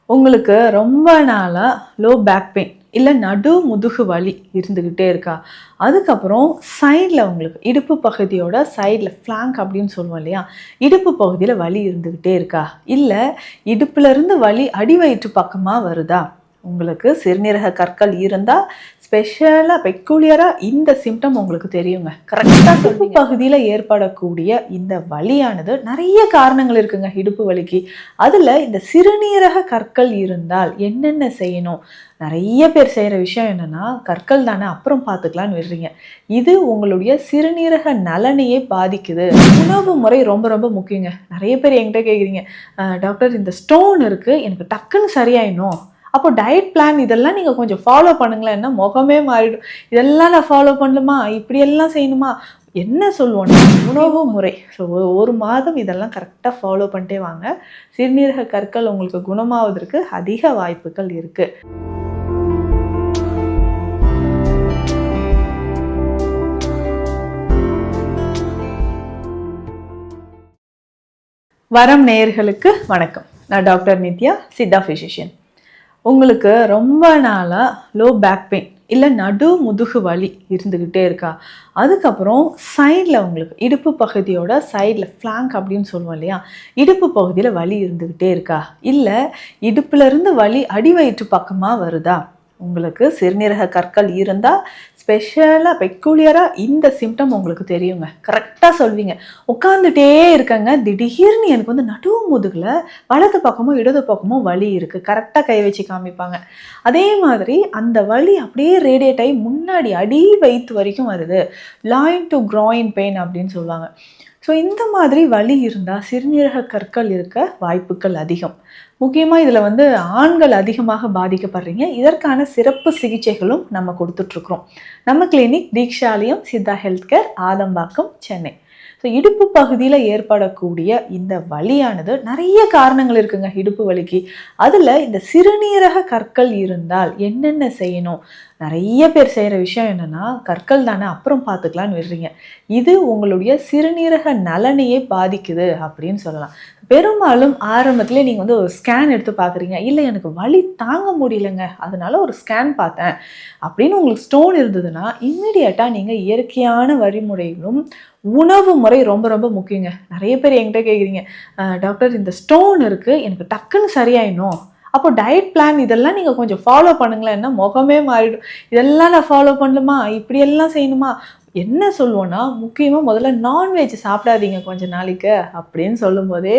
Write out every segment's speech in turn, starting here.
உங்களுக்கு ரொம்ப நாளா லோ பேக் பெயின் இல்ல நடு முதுகு வலி இருந்துகிட்டே இருக்கா? அதுக்கப்புறம் சைட்ல உங்களுக்கு இடுப்பு பகுதியோட சைட்ல ஃப்ளாங்க் அப்படின்னு சொல்லுவோம் இல்லையா? இடுப்பு பகுதியில வலி இருந்துகிட்டே இருக்கா? இல்ல இடுப்புல இருந்து வலி அடிவயிற்று பக்கமா வருதா? உங்களுக்கு சிறுநீரக கற்கள் இருந்தா ஸ்பெஷலா பெக்குலியரா இந்த சிம்டம் உங்களுக்கு தெரியுங்க. கரெக்டா இடுப்பு பகுதியில ஏற்படக்கூடிய இந்த வலியானது நிறைய காரணங்கள் இருக்குங்க இடுப்பு வலிக்கு. அதுல இந்த சிறுநீரக கற்கள் இருந்தால் என்னென்ன செய்யணும்? நிறைய பேர் செய்யற விஷயம் என்னன்னா, கற்கள் தானே அப்புறம் பார்த்துக்கலான்னு விடுறீங்க. இது உங்களுடைய சிறுநீரக நலனையே பாதிக்குது. உணவு முறை ரொம்ப ரொம்ப முக்கியங்க. நிறைய பேர் என்கிட்ட கேட்குறீங்க, டாக்டர் இந்த ஸ்டோன் இருக்கு, எனக்கு டக்குன்னு சரியாயிடணும், அப்போ டயட் பிளான் இதெல்லாம் நீங்கள் கொஞ்சம் ஃபாலோ பண்ணுங்களேன்னா முகமே மாறிடும். இதெல்லாம் நான் ஃபாலோ பண்ணணுமா, இப்படியெல்லாம் செய்யணுமா, என்ன சொல்லுவோன்னா உணவு முறை. ஸோ ஒரு மாதம் இதெல்லாம் கரெக்டாக ஃபாலோ பண்ணிட்டே வாங்க. சிறுநீரக கற்கள் உங்களுக்கு குணமாவதற்கு அதிக வாய்ப்புகள் இருக்குது. வரம் நேயர்களுக்கு வணக்கம். நான் டாக்டர் நித்யா, சித்தா ஃபிசிஷியன். உங்களுக்கு ரொம்ப நாளாக லோ பேக் பெயின் இல்லை நடு முதுகு வலி இருந்துக்கிட்டே இருக்கா? அதுக்கப்புறம் சைடில் உங்களுக்கு இடுப்பு பகுதியோட சைடில் ஃப்ளாங்க் அப்படின்னு சொல்லுவோம் இல்லையா? இடுப்பு பகுதியில் வலி இருந்துக்கிட்டே இருக்கா? இல்லை இடுப்புலேருந்து வலி அடிவயிற்று பக்கமாக வருதா? உங்களுக்கு சிறுநீரக கற்கள் இருந்தால் ஸ்பெஷலாக பெக்குலியராக இந்த சிம்டம் உங்களுக்கு தெரியுங்க. கரெக்டாக சொல்வீங்க. உட்காந்துட்டே இருக்கங்க, திடீர்னு எனக்கு வந்து நடு முதுகில் வலது பக்கமோ இடது பக்கமோ வலி இருக்குது. கரெக்டாக கை வச்சு காமிப்பாங்க. அதே மாதிரி அந்த வலி அப்படியே ரேடியேட் ஆகி முன்னாடி அடி வயிற்று வரைக்கும் வருது. லாயின் டு க்ராயின் பெயின் அப்படின்னு சொல்லுவாங்க. ஸோ இந்த மாதிரி வலி இருந்தால் சிறுநீரக கற்கள் இருக்க வாய்ப்புகள் அதிகம். முக்கியமாக இதில் வந்து ஆண்கள் அதிகமாக பாதிக்கப்படுறீங்க. இதற்கான சிறப்பு சிகிச்சைகளும் நம்ம கொடுத்துட்ருக்குறோம். நம்ம clinic Deekshalayam Siddha health care, Adambakkam, Chennai. So இடுப்பு பகுதியில் ஏற்படக்கூடிய இந்த வலியானது நிறைய காரணங்கள் இருக்குங்க இடுப்பு வலிக்கு. அதில் இந்த சிறுநீரக கற்கள் இருந்தால் என்னென்ன செய்யணும்? நிறைய பேர் செய்கிற விஷயம் என்னென்னா, கற்கள் தானே அப்புறம் பார்த்துக்கலான்னு விடுறீங்க. இது உங்களுடைய சிறுநீரக நலனையே பாதிக்குது அப்படின்னு சொல்லலாம். பெரும்பாலும் ஆரம்பத்திலே நீங்கள் வந்து ஒரு ஸ்கேன் எடுத்து பார்க்குறீங்க. இல்லை எனக்கு வலி தாங்க முடியலைங்க, அதனால ஒரு ஸ்கேன் பார்த்தேன் அப்படின்னு உங்களுக்கு ஸ்டோன் இருந்ததுன்னா, இம்மிடியட்டாக நீங்கள் இயற்கையான வழிமுறைகளும் உணவு முறை ரொம்ப ரொம்ப முக்கியங்க. நிறைய பேர் என்கிட்ட கேட்குறீங்க, டாக்டர் இந்த ஸ்டோன் இருக்குது, எனக்கு டக்குன்னு சரியாயிடணும், அப்போ டயட் பிளான் இதெல்லாம் நீங்கள் கொஞ்சம் ஃபாலோ பண்ணுங்களேன்னா முகமே மாறிடும். இதெல்லாம் நான் ஃபாலோ பண்ணணுமா, இப்படியெல்லாம் செய்யணுமா, என்ன சொல்லுவோன்னா முக்கியமாக முதல்ல நான்வெஜ் சாப்பிடாதீங்க கொஞ்ச நாளைக்கு அப்படின்னு சொல்லும்போதே,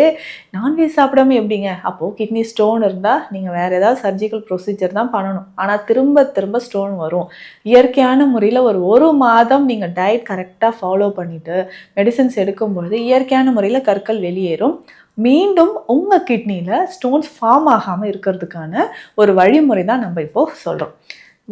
நான்வெஜ் சாப்பிடாம எப்படிங்க? அப்போது கிட்னி ஸ்டோன் இருந்தால் நீங்கள் வேறு ஏதாவது சர்ஜிக்கல் ப்ரொசீஜர் தான் பண்ணணும். ஆனால் திரும்ப திரும்ப ஸ்டோன் வரும். இயற்கையான முறையில் ஒரு மாதம் நீங்கள் டயட் கரெக்டாக ஃபாலோ பண்ணிவிட்டு மெடிசன்ஸ் எடுக்கும்பொழுது இயற்கையான முறையில் கற்கள் வெளியேறும். மீண்டும் உங்கள் கிட்னியில் ஸ்டோன்ஸ் ஃபார்ம் ஆகாமல் இருக்கிறதுக்கான ஒரு வழிமுறை தான் நம்ம இப்போது சொல்கிறோம்.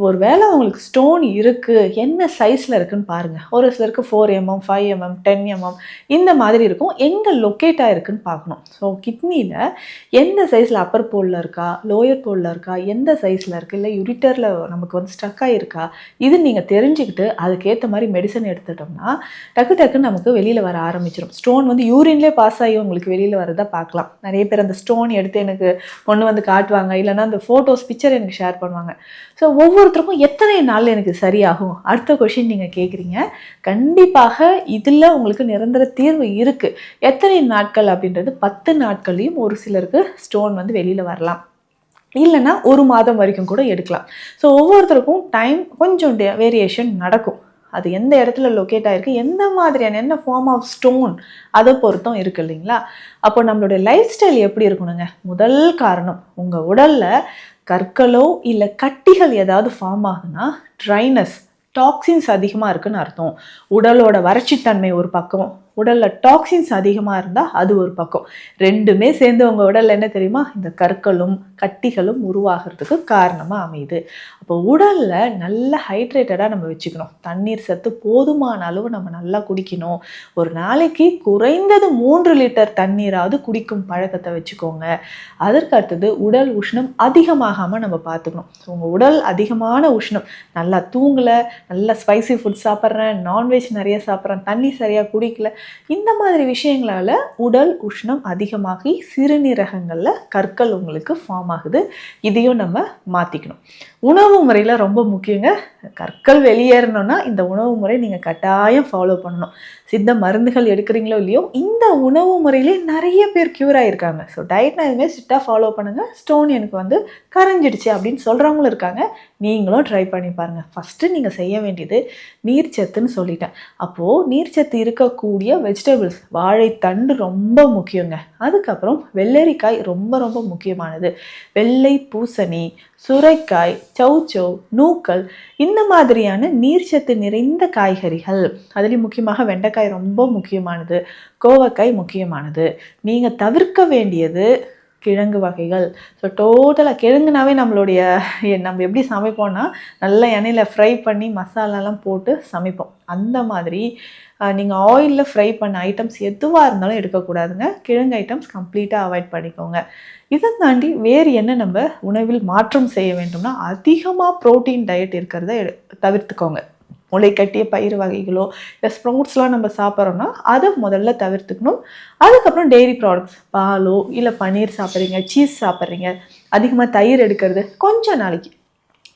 ஒரு வேளை உங்களுக்கு ஸ்டோன் இருக்குது, என்ன சைஸில் இருக்குதுன்னு பாருங்கள். ஒரு சிலருக்கு 4 mm, 5 mm, 10 mm இந்த மாதிரி இருக்கும். எங்கே லொக்கேட் ஆகிருக்குன்னு பார்க்கணும். ஸோ கிட்னியில் எந்த சைஸில் அப்பர் போலில் இருக்கா, லோயர் போலில் இருக்கா, எந்த சைஸில் இருக்குது, இல்லை யூரிட்டரில் நமக்கு வந்து ஸ்டக் ஆகிருக்கா, இது நீங்கள் தெரிஞ்சுக்கிட்டு அதுக்கேற்ற மாதிரி மெடிசன் எடுத்துட்டோம்னா டக்குன்னு நமக்கு வெளியில் வர ஆரம்பிச்சிடும். ஸ்டோன் வந்து யூரின்லேயே பாஸ் ஆகி உங்களுக்கு வெளியில் வரதை பார்க்கலாம். நிறைய பேர் அந்த ஸ்டோன் எடுத்து எனக்கு கொண்டு வந்து காட்டுவாங்க, இல்லைனா அந்த ஃபோட்டோஸ் பிக்சர் எனக்கு ஷேர் பண்ணுவாங்க. ஸோ ஒவ்வொருத்தருக்கும் எத்தனை நாள் எனக்கு சரியாகும் அடுத்த கொஷின் நீங்கள் கேட்குறீங்க. கண்டிப்பாக இதில் உங்களுக்கு நிரந்தர தீர்வு இருக்குது. எத்தனை நாட்கள் அப்படின்றது 10 நாட்களையும் ஒரு சிலருக்கு ஸ்டோன் வந்து வெளியில் வரலாம், இல்லைன்னா 1 மாதம் வரைக்கும் கூட எடுக்கலாம். ஸோ ஒவ்வொருத்தருக்கும் டைம் கொஞ்சம் வேரியேஷன் நடக்கும். அது எந்த இடத்துல லொக்கேட் ஆகிருக்கு, எந்த மாதிரியான என்ன ஃபார்ம் ஆஃப் ஸ்டோன் அதை பொறுத்தும் இருக்குது இல்லைங்களா? அப்போ நம்மளுடைய லைஃப் ஸ்டைல் எப்படி இருக்கணுங்க? முதல் காரணம், உங்கள் உடலில் கற்களோ இல்லை கட்டிகள் ஏதாவது ஃபார்ம் ஆகுதுன்னா ட்ரைனஸ், டாக்ஸின்ஸ் அதிகமாக இருக்குன்னு அர்த்தம். உடலோட வறட்சித்தன்மை ஒரு பக்கம், உடலில் டாக்ஸின்ஸ் அதிகமாக இருந்தால் அது ஒரு பக்கம். ரெண்டுமே சேர்ந்து உங்கள் உடலில் என்ன தெரியுமா, இந்த கற்களும் கட்டிகளும் உருவாகிறதுக்கு காரணமாக அமையுது. அப்போ உடலில் நல்ல ஹைட்ரேட்டடாக நம்ம வச்சுக்கணும். தண்ணீர் சத்து போதுமான அளவு நம்ம நல்லா குடிக்கணும். ஒரு நாளைக்கு குறைந்தது 3 லிட்டர் தண்ணீராவது குடிக்கும் பழக்கத்தை வச்சுக்கோங்க. அதற்கு அடுத்தது உடல் உஷ்ணம் அதிகமாகாமல் நம்ம பார்த்துக்கணும். ஸோ உங்கள் உடல் அதிகமான உஷ்ணம், நல்லா தூங்கலை, நல்லா ஸ்பைசி ஃபுட் சாப்பிட்றேன், நான்வெஜ் நிறைய சாப்பிட்றேன், தண்ணி சரியாக குடிக்கல, இந்த மாதிரி விஷயங்களால் உடல் உஷ்ணம் அதிகமாகி சிறுநீரகங்களில் கற்கள் உங்களுக்கு ஃபார்ம் ஆகுது. இதையும் நம்ம மாற்றிக்கணும். உணவு முறையில் ரொம்ப முக்கியங்க. கற்கள் வெளியேறணும்னா இந்த உணவு முறை நீங்கள் கட்டாயம் ஃபாலோ பண்ணணும். சித்த மருந்துகள் எடுக்கிறீங்களோ இல்லையோ, இந்த உணவு முறையிலே நிறைய பேர் க்யூர் ஆகியிருக்காங்க. ஸோ டயட்னா எதுவுமே ஸ்ட்ரிக்டாக ஃபாலோ பண்ணுங்கள். ஸ்டோன் எனக்கு வந்து கரைஞ்சிடுச்சு அப்படின்னு சொல்கிறவங்களும் இருக்காங்க. நீங்களும் ட்ரை பண்ணி பாருங்கள். ஃபஸ்ட்டு நீங்கள் செய்ய வேண்டியது நீர்ச்சத்துன்னு சொல்லிட்டேன். அப்போது நீர்ச்சத்து இருக்கக்கூடிய வெஜிடபிள்ஸ், வாழைத்தண்டு ரொம்ப முக்கியங்க. அதுக்கப்புறம் வெள்ளரிக்காய் ரொம்ப ரொம்ப முக்கியமானது. வெள்ளை பூசணி, சுரைக்காய், சௌச்சௌ, நூக்கல், இந்த மாதிரியான நீர்ச்சத்து நிறைந்த காய்கறிகள். அதுலேயும் முக்கியமாக வெண்டைக்காய் ரொம்ப முக்கியமானது, கோவக்காய் முக்கியமானது. நீங்கள் தவிர்க்க வேண்டியது கிழங்கு வகைகள். ஸோ டோட்டலாக கிழங்குனாவே நம்ம எப்படி சமைப்போம்னா, நல்ல எண்ணெயில் ஃப்ரை பண்ணி மசாலாலாம் போட்டு சமைப்போம். அந்த மாதிரி நீங்கள் ஆயிலில் ஃப்ரை பண்ண ஐட்டம்ஸ் எதுவாக இருந்தாலும் எடுக்கக்கூடாதுங்க. கிழங்கு ஐட்டம்ஸ் கம்ப்ளீட்டாக அவாய்ட் பண்ணிக்கோங்க. இதை தாண்டி வேறு என்ன நம்ம உணவில் மாற்றம் செய்ய வேண்டும்னா, அதிகமாக ப்ரோட்டீன் டயட் இருக்கிறத தவிர்த்துக்கோங்க. முளைக்கட்டிய பயிர் வகைகளோ இல்லை ஸ்ப்ரவுட்ஸ்லாம் நம்ம சாப்பிட்றோன்னா அதை முதல்ல தவிர்த்துக்கணும். அதுக்கப்புறம் டெய்ரி ப்ராடக்ட்ஸ், பாலோ இல்லை பன்னீர் சாப்பிட்றீங்க, சீஸ் சாப்பிட்றீங்க, அதிகமாக தயிர் எடுக்கிறது கொஞ்சம் நாளைக்கு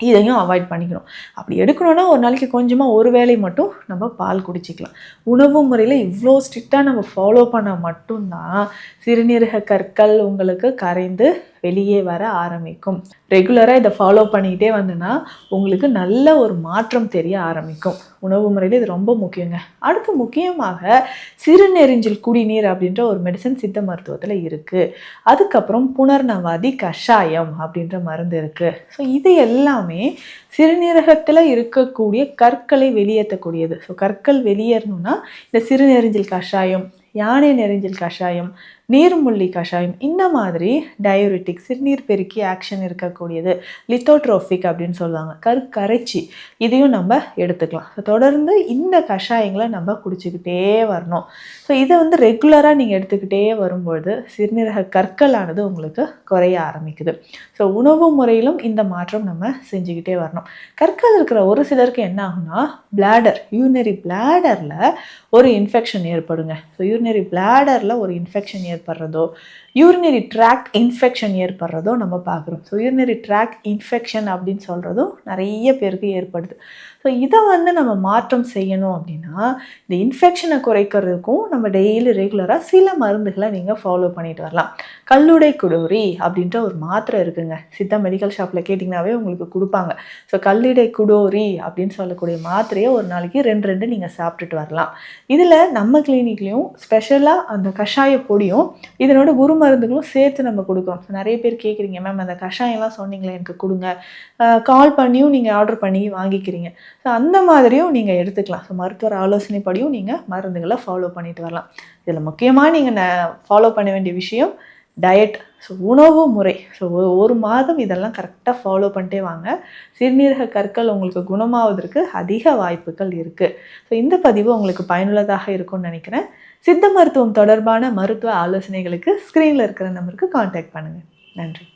இதையும் அவாய்ட் பண்ணிக்கணும். அப்படி எடுக்கணும்னா ஒரு நாளைக்கு கொஞ்சமாக ஒரு வேளை மட்டும் நம்ம பால் குடிச்சிக்கலாம். உணவு முறையில் இவ்வளோ ஸ்ட்ரிக்டாக நம்ம ஃபாலோ பண்ணால் மட்டும்தான் சிறுநீரக கற்கள் உங்களுக்கு கரைந்து வெளியே வர ஆரம்பிக்கும். ரெகுலராக இதை ஃபாலோ பண்ணிக்கிட்டே வந்தோன்னா உங்களுக்கு நல்ல ஒரு மாற்றம் தெரிய ஆரம்பிக்கும். உணவு முறையில் இது ரொம்ப முக்கியங்க. அடுத்து முக்கியமாக சிறுநெறிஞ்சில் குடிநீர் அப்படின்ற ஒரு மெடிசன் சித்த மருத்துவத்தில் இருக்குது. அதுக்கப்புறம் புனர்நவாதி கஷாயம் அப்படின்ற மருந்து இருக்குது. ஸோ இது எல்லாமே சிறுநீரகத்தில் இருக்கக்கூடிய கற்களை வெளியேற்றக்கூடியது. ஸோ கற்கள் வெளியேறணும்னா இந்த சிறுநெறிஞ்சில் கஷாயம், யானை நெறிஞ்சில் கஷாயம், நீர்முள்ளி கஷாயம், இந்த மாதிரி டயூரிட்டிக் சிறுநீர் பெருக்கி ஆக்ஷன் இருக்கக்கூடியது, லித்தோட்ரோஃபிக் அப்படின்னு சொல்லுவாங்க, கரைச்சி, இதையும் நம்ம எடுத்துக்கலாம். ஸோ தொடர்ந்து இந்த கஷாயங்களை நம்ம குடிச்சிக்கிட்டே வரணும். ஸோ இதை வந்து ரெகுலராக நீங்கள் எடுத்துக்கிட்டே வரும்பொழுது சிறுநீரக கற்களானது உங்களுக்கு குறைய ஆரம்பிக்குது. ஸோ உணவு முறையிலும் இந்த மாற்றம் நம்ம செஞ்சுக்கிட்டே வரணும். கற்கள் இருக்கிற ஒரு சிலருக்கு என்ன ஆகும்னா, பிளாடர், யூரினரி பிளாடரில் ஒரு இன்ஃபெக்ஷன் ஏற்படுங்க. ஸோ யூரினரி பிளாடரில் ஒரு இன்ஃபெக்ஷன் ஏற்படுறதோ, யூரினரி ட்ராக்ட் இன்ஃபெக்ஷன் ஏற்படுறதோ நம்ம பார்க்குறோம். ஸோ யூரினரி ட்ராக்ட் இன்ஃபெக்ஷன் அப்படின்னு சொல்கிறதும் நிறைய பேருக்கு ஏற்படுது. ஸோ இதை வந்து நம்ம மாற்றம் செய்யணும் அப்படின்னா, இந்த இன்ஃபெக்ஷனை குறைக்கிறதுக்கும் நம்ம டெய்லி ரெகுலராக சில மருந்துகளை நீங்கள் ஃபாலோ பண்ணிட்டு வரலாம். கல்லுடை குடோரி அப்படின்ற ஒரு மாத்திரை இருக்குங்க. சித்தா மெடிக்கல் ஷாப்பில் கேட்டிங்கனாவே உங்களுக்கு கொடுப்பாங்க. ஸோ கல்லுடை குடோரி அப்படின்னு சொல்லக்கூடிய மாத்திரையை ஒரு நாளைக்கு 2 நீங்கள் சாப்பிட்டுட்டு வரலாம். இதில் நம்ம கிளினிக்லேயும் ஸ்பெஷலாக அந்த கஷாய பொடியும் இதனோட குரு மருந்துகளும் சேர்த்து நம்ம கொடுக்குறோம். ஸோ நிறைய பேர் கேட்குறீங்க, மேம் அந்த கஷாயம்லாம் சொன்னீங்களே எனக்கு கொடுங்க, கால் பண்ணியும் நீங்கள் ஆர்டர் பண்ணி வாங்கிக்கிறீங்க. ஸோ அந்த மாதிரியும் நீங்கள் எடுத்துக்கலாம். ஸோ மருத்துவர் ஆலோசனைப்படியும் நீங்கள் மருந்துகளை ஃபாலோ பண்ணிட்டு வரலாம். இதில் முக்கியமாக நீங்கள் ஃபாலோ பண்ண வேண்டிய விஷயம் டயட். ஸோ உணவு முறை. ஸோ ஒரு மாதம் இதெல்லாம் கரெக்டாக ஃபாலோ பண்ணிட்டே வாங்க. சிறுநீரக கற்கள் உங்களுக்கு குணமாவதற்கு அதிக வாய்ப்புகள் இருக்குது. ஸோ இந்த பதிவு உங்களுக்கு பயனுள்ளதாக இருக்கும்னு நினைக்கிறேன். சித்த மருத்துவம் தொடர்பான மருத்துவ ஆலோசனைகளுக்கு ஸ்க்ரீனில் இருக்கிற நம்பருக்கு கான்டாக்ட் பண்ணுங்கள். நன்றி.